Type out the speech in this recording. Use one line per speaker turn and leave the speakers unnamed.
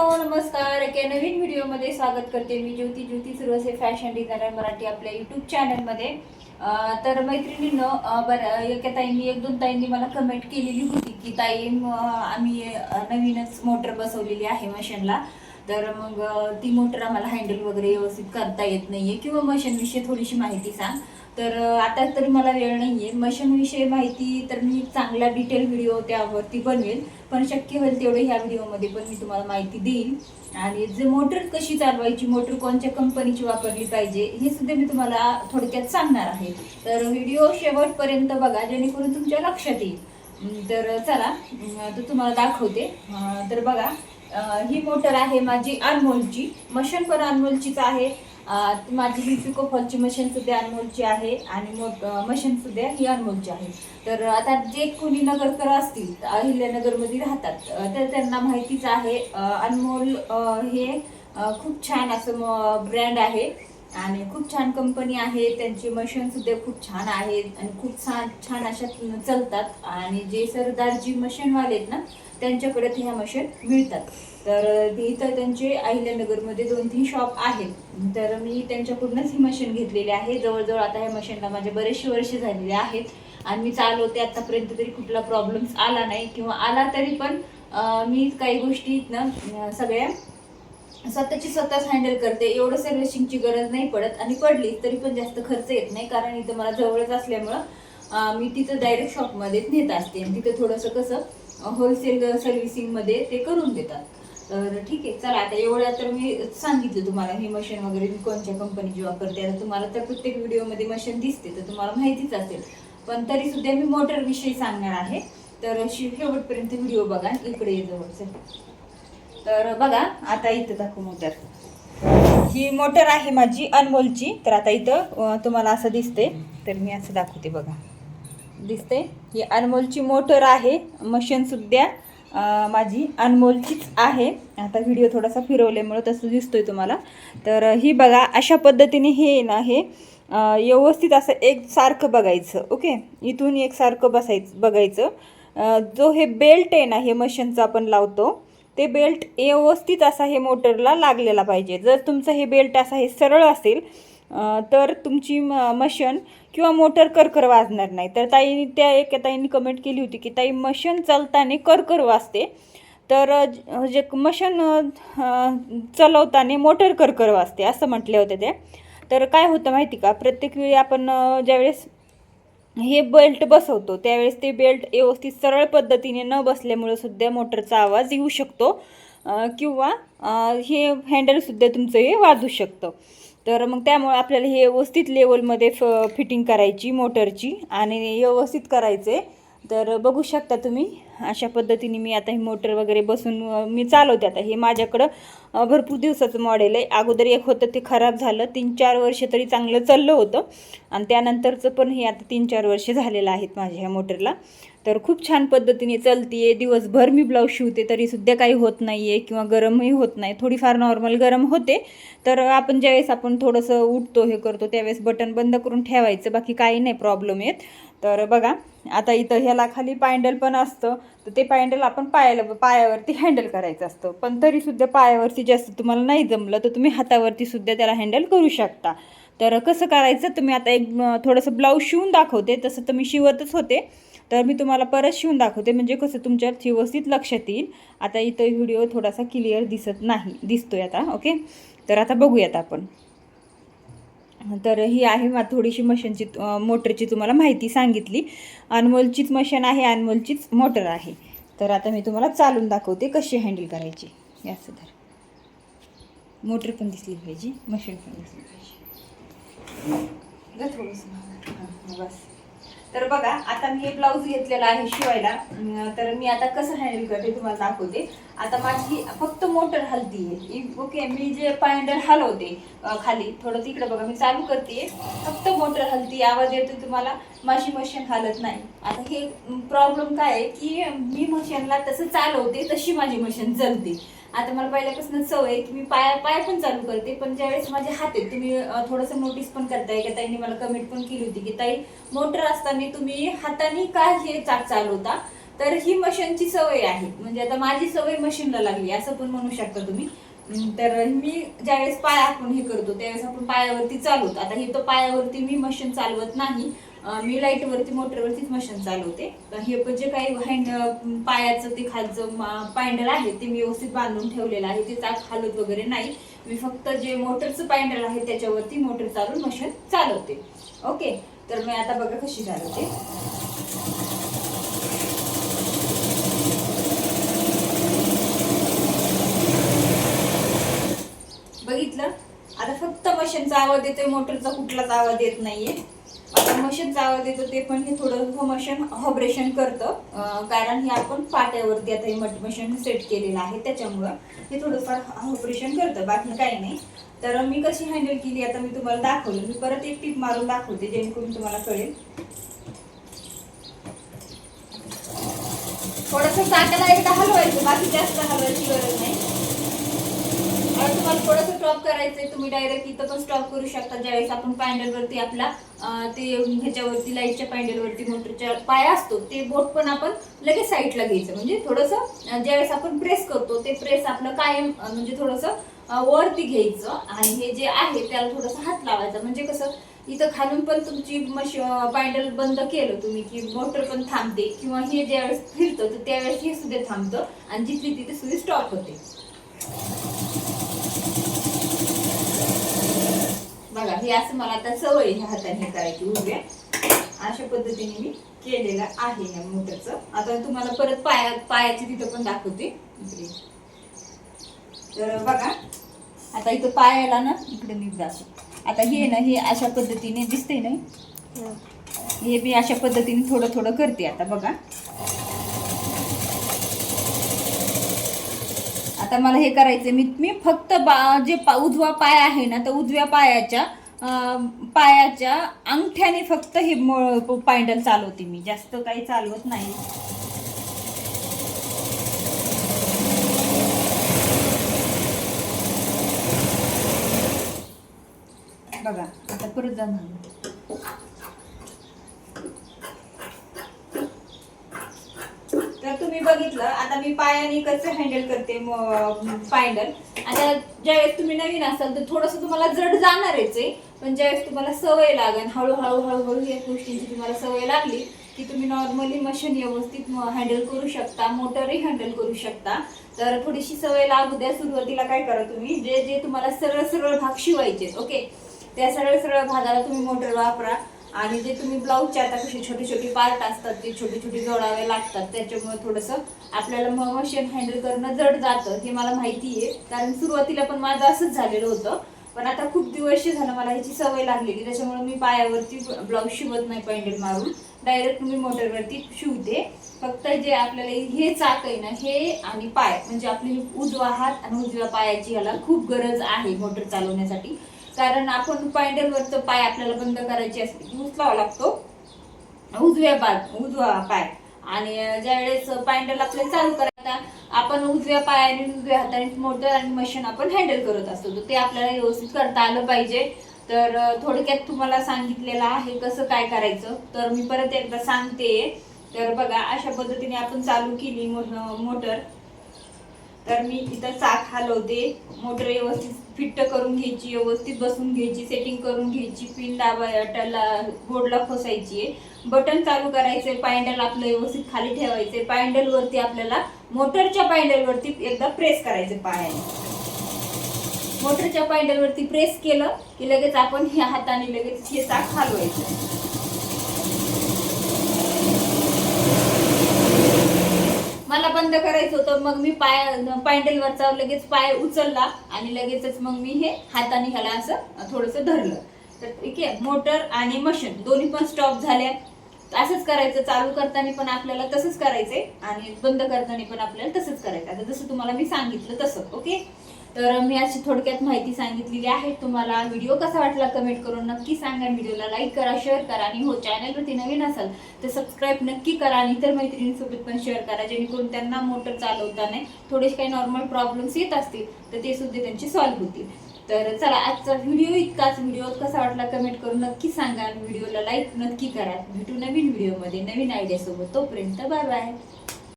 नमस्कार. एका नवीन व्हिडिओमध्ये स्वागत करते. मी ज्योती सुरवसे, फॅशन डिझायनर मराठी, आपल्या यूट्यूब चॅनलमध्ये. तर मैत्रिणींनो, बरं एका ताईंनी एक दोन ताईंनी मला कमेंट केलेली होती की ताई आम्ही नवीनच मोटर बसवलेली आहे मशीनला. तर मग ती मोटर आम्हाला हँडल वगैरे व्यवस्थित करता येत नाहीये किंवा मशीनविषयी थोडीशी माहिती सांग. तर आता तरी मला वेळ नाहीये मशीनविषयी माहिती, तर मी चांगला डिटेल व्हिडिओ त्यावरती बनवेल. पण शक्य होईल तेवढे ह्या व्हिडिओमध्ये पण मी तुम्हाला माहिती देईन. आणि जे मोटर कशी चालवायची, मोटर कोणत्या कंपनीची वापरली पाहिजे हे सुद्धा मी तुम्हाला थोडक्यात सांगणार आहे. तर व्हिडिओ शेवटपर्यंत बघा जेणेकरून तुमच्या लक्षात येईल. तर चला तर तुम्हाला दाखवते. तर बघा, ही मोटर आहे माझी अनमोलची. मशीन पण अनमोलचीच आहे. माझी ही पिकोफॉलची मशीन सुद्धा अनमोलची आहे आणि मशीन सुद्धा ही अनमोलची आहे. तर आता जे कोणी नगरकर असतील, अहिल्यानगरमध्ये राहतात, तर त्यांना माहितीच आहे. अनमोल हे खूप छान असं ब्रँड आहे आणि खूप छान कंपनी आहे. त्यांची मशीन सुद्धा खूप छान आहेत आणि खूप छान अशा चालतात. आणि जे सरदारजी मशीनवाले आहेत ना, त्यांच्याकडे ह्या मशीन मिळतात. तर इथं त्यांचे अहिल्यानगरमध्ये 2-3 शॉप आहेत. तर मी त्यांच्याकडूनच ही मशीन घेतलेली आहे. जवळजवळ आता ह्या मशीनला माझे बरेचसे वर्ष झालेले आहेत आणि मी चालवते. आतापर्यंत तरी कुठला प्रॉब्लेम्स आला नाही किंवा आला तरी पण मी काही गोष्टी सगळ्या स्वतःच हँडल करते. एवढं सर्व्हिसिंगची गरज नाही पडत आणि पडली तरी पण जास्त खर्च येत नाही, कारण इथं मला जवळच असल्यामुळं मी तिथं डायरेक्ट शॉपमध्येच नेत असते आणि तिथं थोडंसं कसं होलसेल सर्व्हिसिंगमध्ये ते करून देतात. तर ठीक आहे, चला आता एवढ्या तर मी सांगितलं तुम्हाला ही मशीन वगैरे मी कोणत्या कंपनीची वापरते. आता तुम्हाला तर प्रत्येक व्हिडिओमध्ये मशीन दिसते तर तुम्हाला माहितीच असेल, पण तरी सुद्धा मी मोटर विषयी सांगणार आहे. तर शेवटपर्यंत व्हिडिओ बघा. इकडे जवळचं तर बघा, आता इथं दाखवू मोटर. ही मोटर आहे माझी अनमोलची. तर आता इथं तुम्हाला असं दिसते, तर मी असं दाखवते बघा. दिसते, ही अनमोलची मोटर आहे. मशीन सुद्धा माझी अनमोलचीच आहे. आता व्हिडिओ थोडासा फिरवल्यामुळं तसं दिसतोय तुम्हाला. तर ही बघा, अशा पद्धतीने हे ना हे व्यवस्थित असं एकसारखं बघायचं. ओके, इथून एकसारखं बघायचं. जो हे बेल्ट आहे ना, हे मशीनचं आपण लावतो, ते बेल्ट व्यवस्थित असा हे मोटरला लागलेला पाहिजे. जर तुमचं हे बेल्ट असा हे सरळ असेल तर तुमची मशीन किंवा मोटर करकर वाजणार नाही. तर एका ताईंनी कमेंट केली होती की ताई मशीन चालताना करकर वाजते. तर जे मशीन चालवताना मोटर करकर वाजते असं म्हटले होते ते. तर काय होतं माहिती का, प्रत्येक वेळी आपण ज्यावेळेस हे बेल्ट बसवतो त्यावेळेस ते बेल्ट व्यवस्थित सरळ पद्धतीने न बसल्यामुळे सुद्धा मोटरचा आवाज येऊ शकतो किंवा हे हँडलसुद्धा तुमचं हे वाजू शकतं. तर मग त्यामुळे आपल्याला हे व्यवस्थित लेवलमध्ये फिटिंग करायची मोटरची आणि व्यवस्थित करायचे. तर बघू शकता तुम्ही, अशा पद्धतीने मी आता ही मोटर वगैरे बसून मी चालवते. आता हे माझ्याकडं भरपूर दिवसाचं मॉडेल आहे. अगोदर एक होतं ते खराब झालं, 3-4 वर्ष तरी चांगलं चाललं होतं आणि त्यानंतरचं पण हे आता 3-4 वर्ष झालेलं आहेत माझ्या ह्या मोटरला. तर खूप छान पद्धतीने चालते आहे. दिवसभर मी ब्लाऊज शिवते तरीसुद्धा काही होत नाही आहे किंवा गरमही होत नाही. थोडीफार नॉर्मल गरम होते. तर आपण ज्यावेळेस आपण थोडंसं उठतो हे करतो त्यावेळेस बटन बंद करून ठेवायचं, बाकी काही नाही प्रॉब्लेम येत. तर बघा, आता इथं ह्याला खाली पॅन्डल पण असतं. तर ते पॅन्डल आपण पायावरती हँडल करायचं असतं. पण तरीसुद्धा पायावरती जास्त तुम्हाला नाही जमलं तर तुम्ही हातावरती सुद्धा त्याला हँडल करू शकता. तर कसं करायचं, तुम्ही आता एक थोडंसं ब्लाऊज शिवून दाखवते. तसं तर मी शिवतच होते, तर मी तुम्हाला परत शिवून दाखवते म्हणजे कसं तुमच्या व्यवस्थित लक्षात येईल. आता इथं व्हिडिओ थोडासा क्लिअर दिसतोय आता. ओके, तर आता बघूयात आपण. तर ही आहे थोडीशी मशीनची मोटरची तुम्हाला माहिती सांगितली. अनमोलचीच मशीन आहे, अनमोलचीच मोटर आहे. तर आता मी तुम्हाला चालून दाखवते कशी हँडल करायची. याचं तर मोटर पण दिसली पाहिजे, मशीन पण दिसली पाहिजे. थोडंसं बस. तर बघा, आता मी हे ब्लाऊज घेतलेला आहे शिवायला. तर मी आता कसं हँडल करते तुम्हाला दाखवते. आता माझी फक्त मोटर हलती आहे. ओके, मी जे पॅन्डल हलवते खाली थोडं तिकडे बघा, मी चालू करते, फक्त मोटर हलती, आवाज येतो तुम्हाला, माझी मशीन हलत नाही. आता हे प्रॉब्लेम काय आहे की मी मशीनला तसं चालवते तशी माझी मशीन चालते. आता मला पहिल्यापासून सवय आहे की मी पाय पण चालू करते, पण ज्यावेळेस माझे हात आहेत, तुम्ही थोडंसं नोटीस पण करताय की ताईंनी मला कमेंट पण केली होती की ताई मोटर असताना तुम्ही हाताने का हे चाक चालवता. तर ही मशीनची सवय आहे, म्हणजे आता माझी सवय मशीनला लागली असं पण म्हणू शकता तुम्ही. तर मी ज्यावेळेस पाय आपण हे करतो त्यावेळेस आपण पायावरती चालवतो. आता हे तर पायावरती मी मशीन चालवत नाही, मी लाईटवरती मोटरवरतीच मशीन चालवते. तर हे पण जे काही पायाचं ते खालचं पायंडल आहे ते मी व्यवस्थित बांधून ठेवलेलं आहे, ते चाक हालत वगैरे नाही. मी फक्त जे मोटरचं पायंडल आहे त्याच्यावरती मोटर चालून मशीन चालवते. ओके, तर मी आता बघा कशी चालवते. बघितलं, आता फक्त मशीनचा आवाज येतोय, मोटरचा कुठलाच आवाज येत नाहीये. आता मशीनचा आवाज येतो ते पण हे थोडं मशीन व्हायब्रेशन करतं, कारण हे आपण पाट्यावरती आता हे मशीन सेट केलेलं आहे त्याच्यामुळं हे थोडंफार व्हायब्रेशन करतं, बाकी काही नाही. तर मी कशी हँडल केली आता मी तुम्हाला दाखवलं. मी परत एक टिप मारून दाखवते जेणेकरून तुम्हाला कळेल. थोडंसं चाकाला एकदा हलवायचं, बाकी जास्त हलवायची गरज नाही. आता तुम्हाला थोडंसं स्टॉप करायचंय, तुम्ही डायरेक्ट इथं पण स्टॉप करू शकता. ज्यावेळेस आपण पॅन्डलवरती आपला ते ह्याच्यावरती लाईटच्या पॅन्डलवरती मोटरच्या पाय असतो ते बोट पण आपण लगेच साईडला घ्यायचं, म्हणजे थोडंसं ज्यावेळेस आपण प्रेस करतो ते प्रेस आपलं कायम म्हणजे थोडंसं वरती घ्यायचं आणि हे जे आहे त्याला थोडंसं हात लावायचा. म्हणजे कसं इथं खालून पण तुमची पॅन्डल बंद केलं तुम्ही की मोटर पण थांबते, किंवा हे ज्यावेळेस फिरतं तर त्यावेळेस हे सुद्धा थांबतं आणि जिथली तिथे सुद्धा स्टॉप होते. बघा, हे असं मला आता सवय ह्या हाताने करायची उभ्या, अशा पद्धतीने मी केलेलं आहे या मोटरचं. आता तुम्हाला परत पायाची तिथं पण दाखवते. तर बघा, आता इथं पायाला ना इकडे नीट जातो. आता हे ना हे अशा पद्धतीने दिसते ना, हे मी अशा पद्धतीने थोडं थोडं करते. आता बघा, आता मला हे करायचं, मी फक्त जे उजवा पाय आहे ना तर उजव्या पायाच्या अंगठ्याने फक्त हे पॅन्डल चालवते, मी जास्त काही चालवत नाही. बघा, आता परत जा म्हणून. तर तुम्ही बघितलं, आता मी पायाने कसं हँडल करते पॅन्डल. आता ज्यावेळेस तुम्ही नवीन असाल तर थोडंसं तुम्हाला जड जाणारच आहे, पण ज्यावेळेस तुम्हाला सवय लागेल, हळूहळू हळूहळू या गोष्टींची तुम्हाला सवय लागली की तुम्ही नॉर्मली मशीन व्यवस्थित हँडल करू शकता, मोटरही हँडल करू शकता. तर थोडीशी सवय लागू द्या. सुरुवातीला काय करा, तुम्ही जे जे तुम्हाला सरळ सरळ भाग शिवायचे, ओके, त्या सरळ सरळ भागाला तुम्ही मोटर वापरा. आणि जे तुम्ही ब्लाऊजचे आता कसे छोटे छोटे पार्ट असतात ते छोटे छोटे जोडावे लागतात, त्याच्यामुळे थोडंसं आपल्याला मशीन हँडल करणं जड जातं, हे मला माहिती आहे. कारण सुरुवातीला पण माझं असंच झालेलं होतं, पण आता खूप दिवस झालं मला ह्याची सवय लागलेली, त्याच्यामुळे मी पायावरती ब्लाऊज शिवत नाही पॅन्डल मारून, डायरेक्ट मी मोटरवरती शिवते. फक्त जे आपल्याला हे चाक आहे ना, हे आणि पाय म्हणजे आपली उजवा हात आणि उजव्या पायाची ह्याला खूप गरज आहे मोटर चालवण्यासाठी. कारण आपण पॅन्डलवरचं पाय आपल्याला बंद करायची असते की उचलावा लागतो उजवा पाय, आणि ज्यावेळेस पॅन्डल आपल्याला चालू करायचा आपण उजव्या पायाने उजव्या हाताने मोटर आणि मशीन आपण हँडल करत असतो, तर ते आपल्याला व्यवस्थित करता आलं पाहिजे. तर थोडक्यात तुम्हाला सांगितलेलं आहे कसं काय करायचं, तर मी परत एकदा सांगते. तर बघा, अशा पद्धतीने आपण चालू केली मोटर. तर मी इथं चाक हलवते, मोटर व्यवस्थित फिट करून घ्यायची, व्यवस्थित बसून घ्यायची, सेटिंग करून घ्यायची, पिन दाबायला बोर्डला खोसायची, बटन चालू करायचे, पॅन्डल आपलं व्यवस्थित खाली ठेवायचे, पॅन्डल वरती आपल्याला मोटरच्या पॅन्डल वरती एकदा प्रेस करायचे पायाने. मोटरच्या पॅन्डल वरती प्रेस केलं की लगेच आपण ह्या हाताने लगेच हे चाक हलवायचं. मला बंद करायचं होतं, मग मी पॅन्डलवरचा लगेच पाय उचलला आणि लगेचच मग मी हे हाताने ह्याला असं थोडंसं धरलं. तर ठीक आहे, मोटर आणि मशीन दोन्ही पण स्टॉप झाल्या. असंच करायचं, चालू करताना पण आपल्याला तसंच करायचंय आणि बंद करताना पण आपल्याला तसंच करायचं, आता जसं तुम्हाला मी सांगितलं तसं. ओके, तर मी अशी थोडक्यात माहिती सांगितलेली आहे. तुम्हाला व्हिडिओ कसा वाटला कमेंट करून नक्की सांगा. व्हिडिओला लाईक करा, शेअर करा, आणि हो, चॅनलवरती नवीन असाल तर सबस्क्राईब नक्की करा, आणि इतर मैत्रिणींसोबत पण शेअर करा, जेणेकरून त्यांना मोटर चालवताना थोडेसे काही नॉर्मल प्रॉब्लेम्स येत असतील तर ते सुद्धा त्यांचे सॉल्व्ह होतील. तर चला, आजचा व्हिडिओ इतकाच. व्हिडिओ कसा वाटला कमेंट करून नक्की सांगा, व्हिडिओला लाईक नक्की करा. भेटू नवीन व्हिडिओमध्ये नवीन आयडियासोबत. तोपर्यंत बाय बाय.